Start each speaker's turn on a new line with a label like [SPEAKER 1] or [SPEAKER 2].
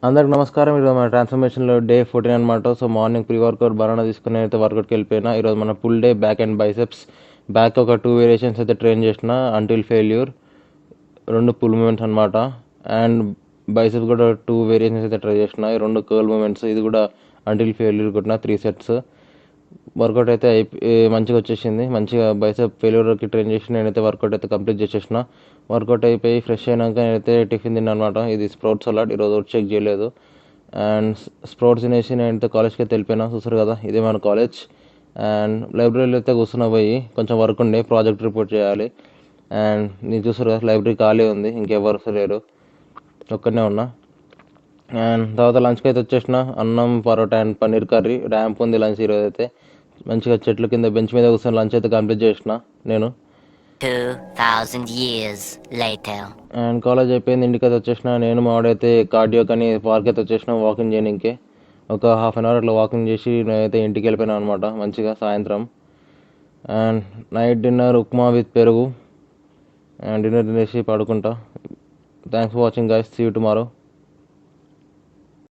[SPEAKER 1] అందరికి నమస్కారం. ఈరోజు మన ట్రాన్స్ఫర్మేషన్లో డే 14 అనమాట. So morning pre workout banana తీసుకుని అయితే వర్కౌట్కి వెళ్ళిపోయినా. ఈరోజు మన full day back and biceps. Back ఒక 2 వేరియేషన్స్ అయితే ట్రైన్ చేసిన, అంటిల్ ఫెయిల్యూర్ 2 పుల్ మూమెంట్స్ అనమాట. అండ్ బైసెప్స్ కూడా 2 వేరియేషన్స్ అయితే ట్రై చేసిన, ఈ 2 కర్ల్ మూమెంట్స్. ఇది కూడా అంటిల్ ఫెయిల్యూర్ కొట్టిన 3 సెట్స్. వర్కౌట్ అయితే మంచిగా వచ్చేసింది. మంచిగా బైసెప్ ఫెయిల్యూర్కి ట్రైన్ చేసి నేనైతే వర్కౌట్ అయితే కంప్లీట్ చేసేసిన. వర్కౌట్ అయిపోయి ఫ్రెష్ అయినాక నేనైతే టిఫిన్ తిన్నా అనమాట. ఇది స్ప్రౌట్ సలాడ్. ఈరోజు చెక్ చేయలేదు. అండ్ స్ప్రౌట్స్ తినేసి నేనైతే కాలేజ్కి అయితే వెళ్ళిపోయినా. చూసారు కదా, ఇదే మన కాలేజ్. అండ్ లైబ్రరీలో అయితే కూర్చున్న పోయి కొంచెం వర్క్ ఉండే, ప్రాజెక్ట్ రిపోర్ట్ చేయాలి. అండ్ నేను చూసారు కదా, లైబ్రరీ ఖాళీ ఉంది, ఇంకెవరు లేరు, ఒక్కనే ఉన్నా. అండ్ తర్వాత లంచ్కి అయితే వచ్చేసిన. అన్నం, పరోటా అండ్ పన్నీర్ కర్రీ. ర్యాంప్ ఉంది లంచ్ ఈరోజు అయితే. మంచిగా చెట్ల కింద బెంచ్ మీద కూర్చొని లంచ్ అయితే కంప్లీట్ చేసిన నేను.
[SPEAKER 2] 2000 years later.
[SPEAKER 1] అండ్ కాలేజ్ అయిపోయింది, ఇంటికి అయితే వచ్చేసిన. నేను మావాడైతే కార్డియో కానీ పార్క్ అయితే వచ్చేసిన వాకింగ్ చేయడానికి. ఒక హాఫ్ అన్ అవర్ అట్లా వాకింగ్ చేసి నేనైతే ఇంటికి వెళ్ళిపోయినా అనమాట మంచిగా సాయంత్రం. And night dinner upma with పెరుగు. అండ్ డిన్నర్ తినేసి పడుకుంటా. Thanks for watching guys. See you tomorrow.